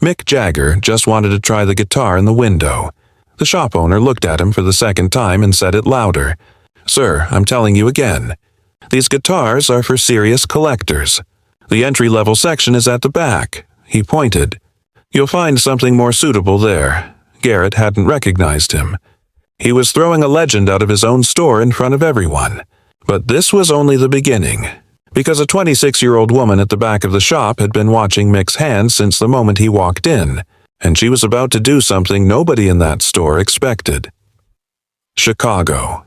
Mick Jagger just wanted to try the guitar in the window. The shop owner looked at him for the second time and said it louder. "Sir, I'm telling you again. These guitars are for serious collectors. The entry-level section is at the back." He pointed. "You'll find something more suitable there." Garrett hadn't recognized him. He was throwing a legend out of his own store in front of everyone. But this was only the beginning, because a 26-year-old woman at the back of the shop had been watching Mick's hands since the moment he walked in, and she was about to do something nobody in that store expected. Chicago.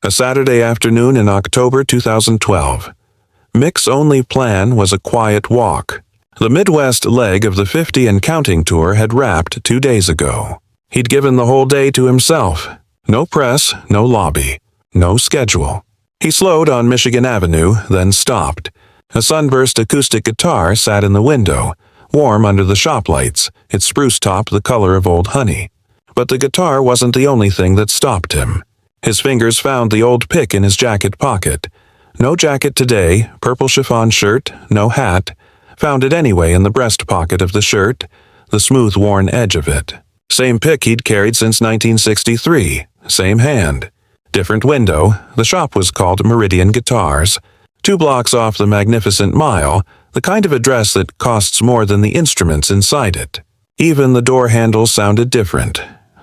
A Saturday afternoon in October 2012. Mick's only plan was a quiet walk. The Midwest leg of the 50 and Counting tour had wrapped 2 days ago. He'd given the whole day to himself. No press, no lobby, no schedule. He slowed on Michigan Avenue, then stopped. A sunburst acoustic guitar sat in the window, warm under the shop lights, its spruce top the color of old honey. But the guitar wasn't the only thing that stopped him. His fingers found the old pick in his jacket pocket. No jacket today, purple chiffon shirt, no hat. Found it anyway in the breast pocket of the shirt, the smooth worn edge of it. Same pick he'd carried since 1963, same hand. Different window, the shop was called Meridian Guitars. 2 blocks off the Magnificent Mile, the kind of address that costs more than the instruments inside it. Even the door handles sounded different.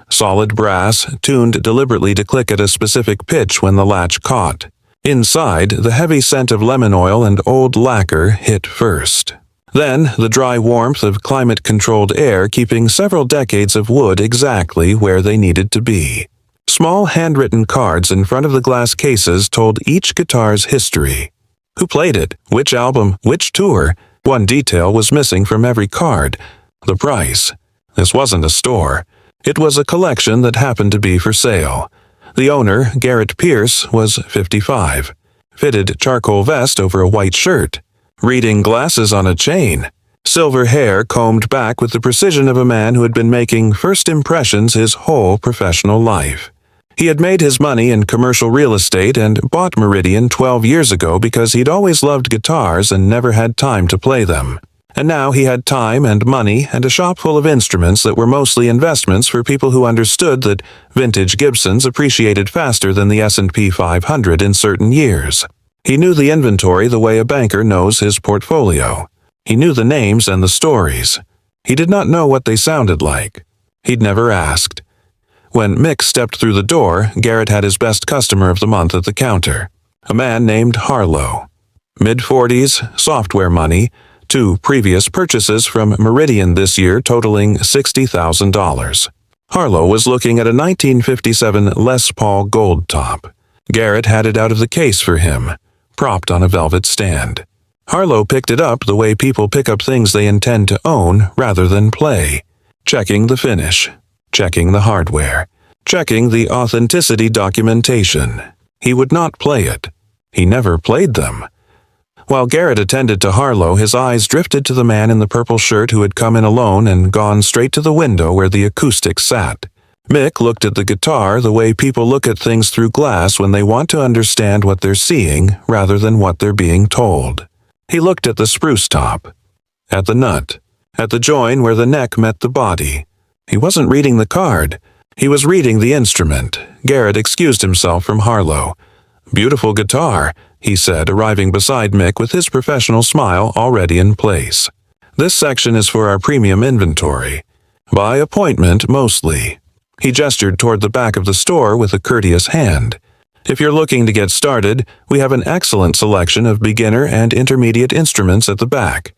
Solid brass, tuned deliberately to click at a specific pitch when the latch caught. Inside, the heavy scent of lemon oil and old lacquer hit first. Then, the dry warmth of climate-controlled air keeping several decades of wood exactly where they needed to be. Small handwritten cards in front of the glass cases told each guitar's history. Who played it? Which album? Which tour? One detail was missing from every card: the price. This wasn't a store. It was a collection that happened to be for sale. The owner, Garrett Pierce, was 55. Fitted charcoal vest over a white shirt. Reading glasses on a chain. Silver hair combed back with the precision of a man who had been making first impressions his whole professional life. He had made his money in commercial real estate and bought Meridian 12 years ago because he'd always loved guitars and never had time to play them. And now he had time and money and a shop full of instruments that were mostly investments for people who understood that vintage Gibsons appreciated faster than the S&P 500 in certain years. He knew the inventory the way a banker knows his portfolio. He knew the names and the stories. He did not know what they sounded like. He'd never asked. When Mick stepped through the door, Garrett had his best customer of the month at the counter. A man named Harlow. Mid-40s, software money, 2 previous purchases from Meridian this year totaling $60,000. Harlow was looking at a 1957 Les Paul Gold Top. Garrett had it out of the case for him, propped on a velvet stand. Harlow picked it up the way people pick up things they intend to own rather than play, checking the finish, checking the hardware, checking the authenticity documentation. He would not play it. He never played them. While Garrett attended to Harlow, his eyes drifted to the man in the purple shirt who had come in alone and gone straight to the window where the acoustic sat. Mick looked at the guitar the way people look at things through glass when they want to understand what they're seeing rather than what they're being told. He looked at the spruce top, at the nut, at the join where the neck met the body. He wasn't reading the card. He was reading the instrument. Garrett excused himself from Harlow. "Beautiful guitar," he said, arriving beside Mick with his professional smile already in place. "This section is for our premium inventory. By appointment, mostly." He gestured toward the back of the store with a courteous hand. "If you're looking to get started, we have an excellent selection of beginner and intermediate instruments at the back.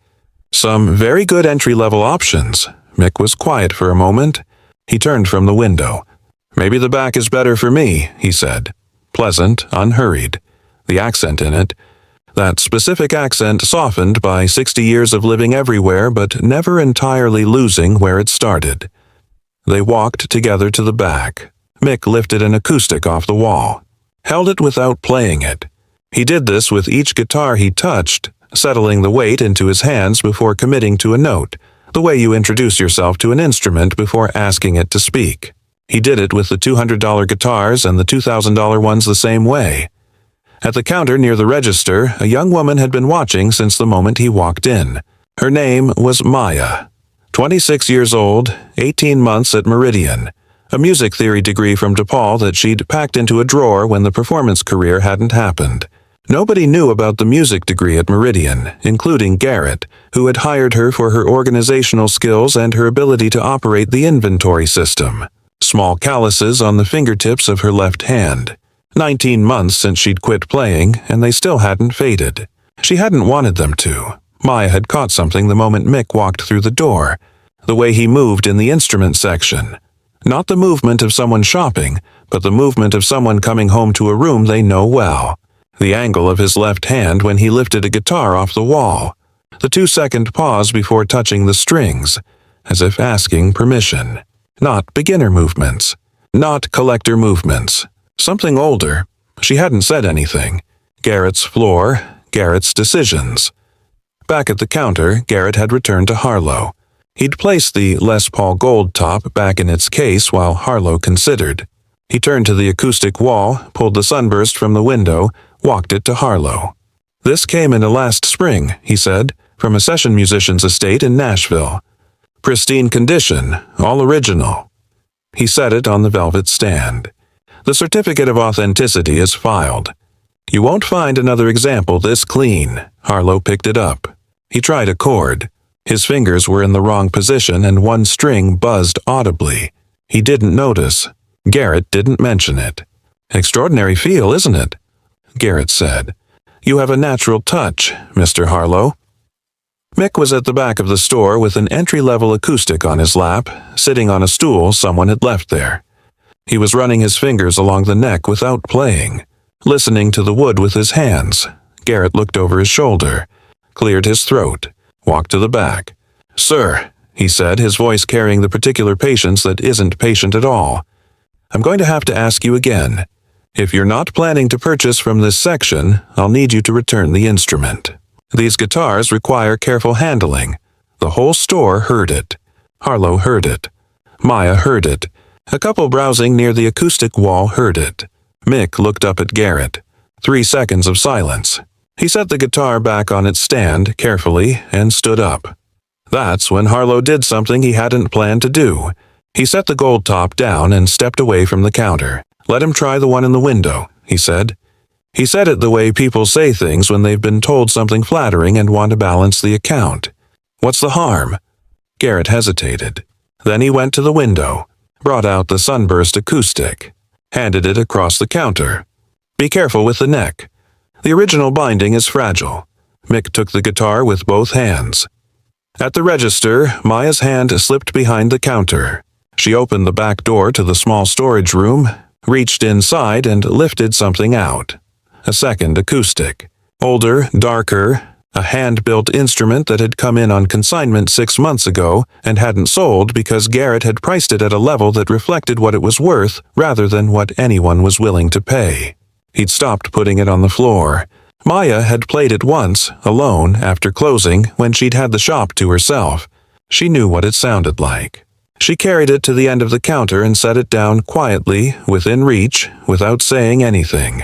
Some very good entry-level options." Mick was quiet for a moment. He turned from the window. "Maybe the back is better for me," he said. Pleasant, unhurried. The accent in it. That specific accent softened by 60 years of living everywhere but never entirely losing where it started. They walked together to the back. Mick lifted an acoustic off the wall. Held it without playing it. He did this with each guitar he touched, settling the weight into his hands before committing to a note, the way you introduce yourself to an instrument before asking it to speak. He did it with the $200 guitars and the $2,000 ones the same way. At the counter near the register, a young woman had been watching since the moment he walked in. Her name was Maya. 26 years old, 18 months at Meridian, a music theory degree from DePaul that she'd packed into a drawer when the performance career hadn't happened. Nobody knew about the music degree at Meridian, including Garrett, who had hired her for her organizational skills and her ability to operate the inventory system. Small calluses on the fingertips of her left hand. 19 months since she'd quit playing, and they still hadn't faded. She hadn't wanted them to. Maya had caught something the moment Mick walked through the door. The way he moved in the instrument section. Not the movement of someone shopping, but the movement of someone coming home to a room they know well. The angle of his left hand when he lifted a guitar off the wall. The 2-second pause before touching the strings, as if asking permission. Not beginner movements. Not collector movements. Something older. She hadn't said anything. Garrett's floor, Garrett's decisions. Back at the counter, Garrett had returned to Harlow. He'd placed the Les Paul Gold top back in its case while Harlow considered. He turned to the acoustic wall, pulled the sunburst from the window, walked it to Harlow. "This came in last spring," he said, "from a session musician's estate in Nashville. Pristine condition, all original." He set it on the velvet stand. "The certificate of authenticity is filed. You won't find another example this clean." Harlow picked it up. He tried a chord. His fingers were in the wrong position and one string buzzed audibly. He didn't notice. Garrett didn't mention it. "Extraordinary feel, isn't it?" Garrett said. "You have a natural touch, Mr. Harlow." Mick was at the back of the store with an entry-level acoustic on his lap, sitting on a stool someone had left there. He was running his fingers along the neck without playing, listening to the wood with his hands. Garrett looked over his shoulder, cleared his throat, walked to the back. "Sir," he said, his voice carrying the particular patience that isn't patient at all, "I'm going to have to ask you again. If you're not planning to purchase from this section, I'll need you to return the instrument. These guitars require careful handling." The whole store heard it. Harlow heard it. Maya heard it. A couple browsing near the acoustic wall heard it. Mick looked up at Garrett. 3 seconds of silence. He set the guitar back on its stand carefully and stood up. That's when Harlow did something he hadn't planned to do. He set the gold top down and stepped away from the counter. "Let him try the one in the window," he said. He said it the way people say things when they've been told something flattering and want to balance the account. "What's the harm?" Garrett hesitated. Then he went to the window, brought out the sunburst acoustic, handed it across the counter. "Be careful with the neck. The original binding is fragile." Mick took the guitar with both hands. At the register, Maya's hand slipped behind the counter. She opened the back door to the small storage room, reached inside and lifted something out. A second acoustic. Older, darker, a hand-built instrument that had come in on consignment 6 months ago and hadn't sold because Garrett had priced it at a level that reflected what it was worth rather than what anyone was willing to pay. He'd stopped putting it on the floor. Maya had played it once, alone, after closing, when she'd had the shop to herself. She knew what it sounded like. She carried it to the end of the counter and set it down quietly, within reach, without saying anything.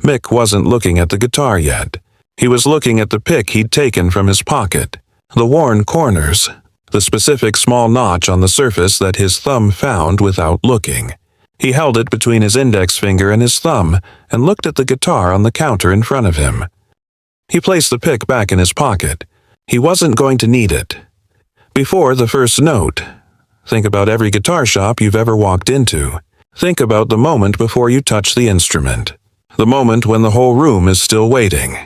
Mick wasn't looking at the guitar yet. He was looking at the pick he'd taken from his pocket, the worn corners, the specific small notch on the surface that his thumb found without looking. He held it between his index finger and his thumb and looked at the guitar on the counter in front of him. He placed the pick back in his pocket. He wasn't going to need it. Before the first note, think about every guitar shop you've ever walked into. Think about the moment before you touch the instrument. The moment when the whole room is still waiting.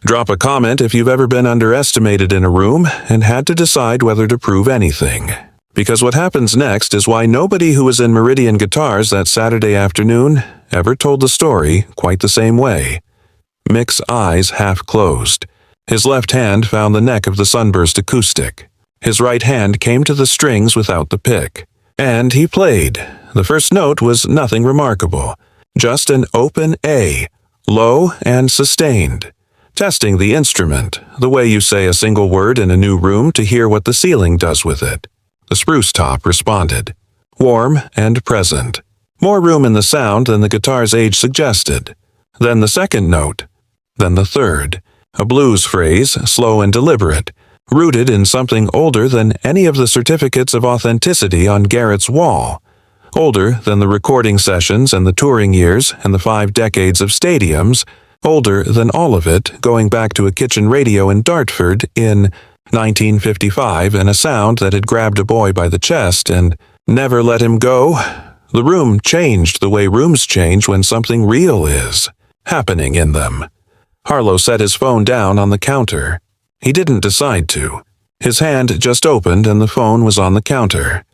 Drop a comment if you've ever been underestimated in a room and had to decide whether to prove anything. Because what happens next is why nobody who was in Meridian Guitars that Saturday afternoon ever told the story quite the same way. Mick's eyes half closed. His left hand found the neck of the sunburst acoustic. His right hand came to the strings without the pick. And he played. The first note was nothing remarkable. Just an open A, low and sustained. Testing the instrument, the way you say a single word in a new room to hear what the ceiling does with it. The spruce top responded. Warm and present. More room in the sound than the guitar's age suggested. Then the second note. Then the third. A blues phrase, slow and deliberate. rooted in something older than any of the certificates of authenticity on Garrett's wall, older than the recording sessions and the touring years and the 5 decades of stadiums, older than all of it, going back to a kitchen radio in Dartford in 1955 and a sound that had grabbed a boy by the chest and never let him go. The room changed the way rooms change when something real is happening in them. Harlow set his phone down on the counter. He didn't decide to. His hand just opened and the phone was on the counter.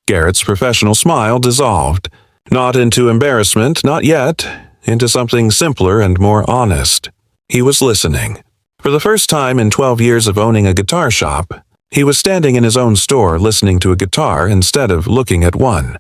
Garrett's professional smile dissolved, not into embarrassment, not yet, into something simpler and more honest. He was listening. For the first time in 12 years of owning a guitar shop, he was standing in his own store listening to a guitar instead of looking at one.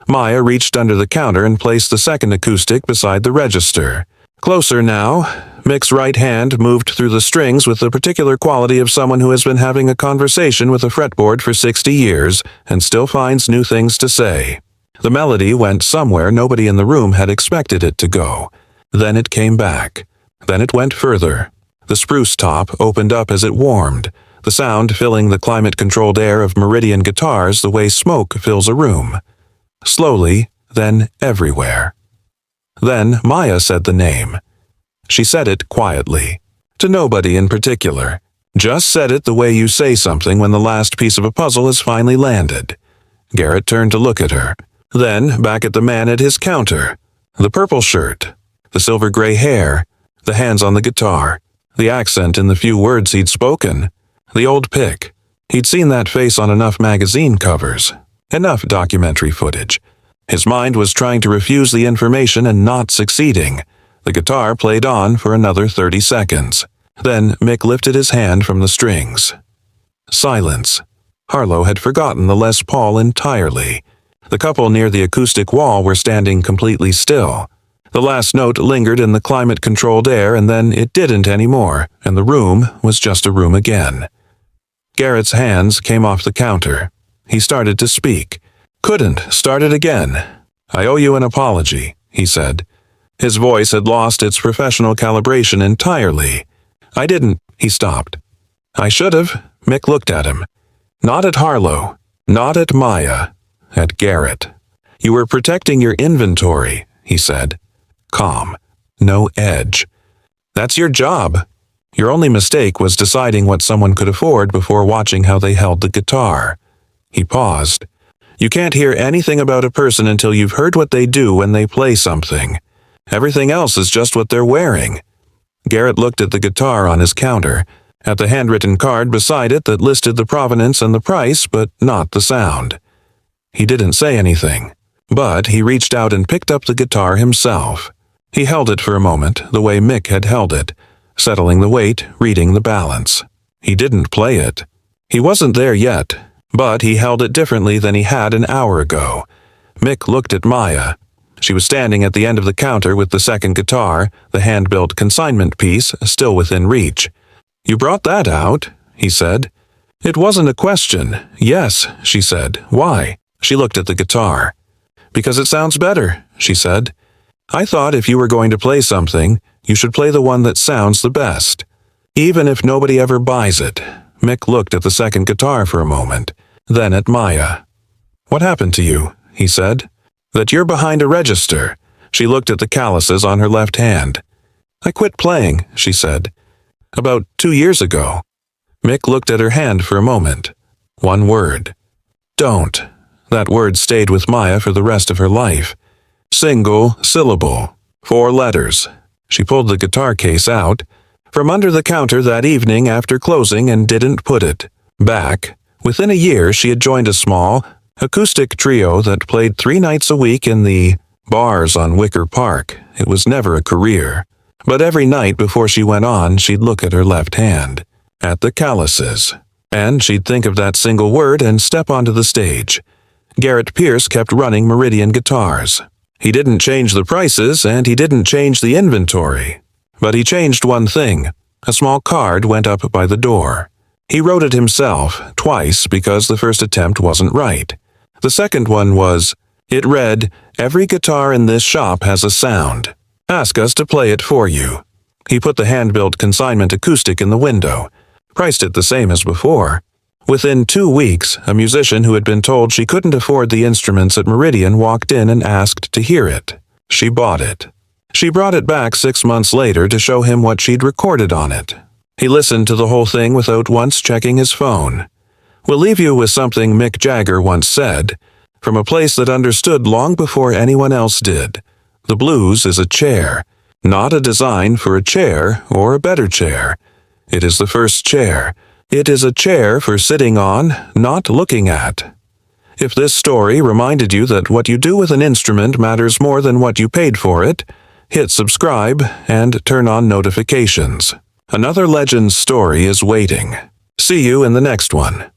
Maya reached under the counter and placed the second acoustic beside the register. Closer now, Mick's right hand moved through the strings with the particular quality of someone who has been having a conversation with a fretboard for 60 years and still finds new things to say. The melody went somewhere nobody in the room had expected it to go. Then it came back. Then it went further. The spruce top opened up as it warmed, the sound filling the climate-controlled air of Meridian guitars the way smoke fills a room. Slowly, then everywhere. Then Maya said the name. She said it quietly, to nobody in particular. Just said it the way you say something when the last piece of a puzzle has finally landed. Garrett turned to look at her. Then back at the man at his counter. The purple shirt, the silver-gray hair, the hands on the guitar, the accent in the few words he'd spoken, the old pick. He'd seen that face on enough magazine covers, enough documentary footage. His mind was trying to refuse the information and not succeeding. The guitar played on for another 30 seconds. Then Mick lifted his hand from the strings. Silence. Harlow had forgotten the Les Paul entirely. The couple near the acoustic wall were standing completely still. The last note lingered in the climate-controlled air, and then it didn't anymore, and the room was just a room again. Garrett's hands came off the counter. He started to speak. Couldn't start it again. I owe you an apology, he said. His voice had lost its professional calibration entirely. I didn't, he stopped. I should have. Mick looked at him. Not at Harlow. Not at Maya. At Garrett. You were protecting your inventory, he said. Calm. No edge. That's your job. Your only mistake was deciding what someone could afford before watching how they held the guitar. He paused. You can't hear anything about a person until you've heard what they do when they play something. Everything else is just what they're wearing. Garrett looked at the guitar on his counter, at the handwritten card beside it that listed the provenance and the price, but not the sound. He didn't say anything, but he reached out and picked up the guitar himself. He held it for a moment, the way Mick had held it, settling the weight, reading the balance. He didn't play it. He wasn't there yet, but he held it differently than he had an hour ago. Mick looked at Maya. She was standing at the end of the counter with the second guitar, the hand-built consignment piece, still within reach. You brought that out, he said. It wasn't a question. Yes, she said. Why? She looked at the guitar. Because it sounds better, she said. I thought if you were going to play something, you should play the one that sounds the best. Even if nobody ever buys it. Mick looked at the second guitar for a moment, then at Maya. What happened to you? He said. That you're behind a register. She looked at the calluses on her left hand. I quit playing, she said. About 2 years ago. Mick looked at her hand for a moment. One word. Don't. That word stayed with Maya for the rest of her life. Single syllable. 4 letters. She pulled the guitar case out from under the counter that evening after closing and didn't put it back. Within a year, she had joined a small, acoustic trio that played 3 nights a week in the bars on Wicker Park. It was never a career. But every night before she went on, she'd look at her left hand, at the calluses, and she'd think of that single word and step onto the stage. Garrett Pierce kept running Meridian guitars. He didn't change the prices, and he didn't change the inventory. But he changed one thing. A small card went up by the door. He wrote it himself, twice, because the first attempt wasn't right. The second one was, it read, Every guitar in this shop has a sound. Ask us to play it for you. He put the hand-built consignment acoustic in the window. priced it the same as before. Within 2 weeks, a musician who had been told she couldn't afford the instruments at Meridian walked in and asked to hear it. She bought it. She brought it back 6 months later to show him what she'd recorded on it. He listened to the whole thing without once checking his phone. We'll leave you with something Mick Jagger once said, from a place that understood long before anyone else did. The blues is a chair, not a design for a chair or a better chair. It is the first chair. It is a chair for sitting on, not looking at. If this story reminded you that what you do with an instrument matters more than what you paid for it, hit subscribe and turn on notifications. Another Legends story is waiting. See you in the next one.